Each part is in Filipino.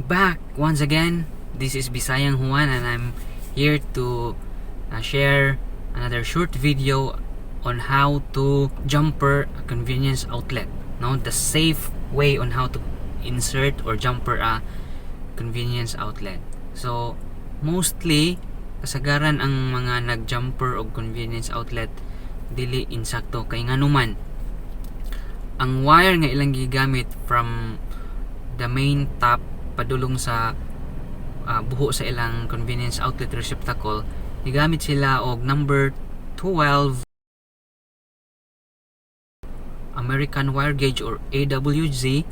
I'm back once again. This is Bisayang Juan and I'm here to share another short video on how to jumper a convenience outlet. No, the safe way on how to insert or jumper a convenience outlet. So, mostly kasagaran ang mga nag-jumper og convenience outlet dili insakto kay nganuman ang wire nga ilang gigamit from the main tap padulong sa buho sa ilang convenience outlet receptacle, gigamit sila og number 12 American wire gauge or AWG.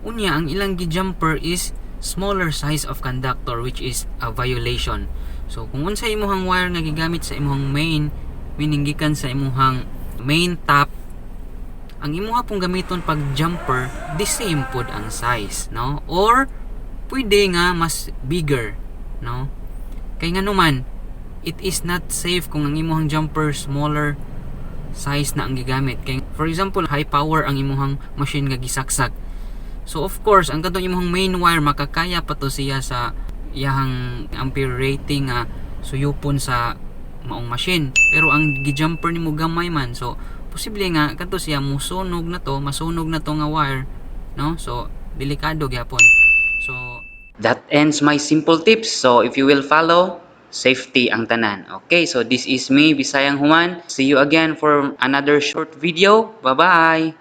Unya ang ilang gi-jumper is smaller size of conductor, which is a violation. So kung unsa imong wire nga gigamit sa imong main, meaning gikan sa imong main tap, ang imuha pong gamiton pag jumper the same pod ang size, no? Or pwede nga mas bigger, no? Kay nganuman it is not safe kung ang imuhang jumper smaller size na ang gigamit. Kay for example high power ang imuhang machine nga gisaksak, so of course ang kadtong imuhang main wire makakaya pa to siya sa iyang ampere rating nga suyupon sa maong machine, pero ang gi-jumper nimo gamay man, so posible nga kadto siya masunog na to nga wire, no? So delikado gyapon. So that ends my simple tips. So if you will follow, safety ang tanan. Okay, so this is me, Bisayang Juan. See you again for another short video. Bye bye.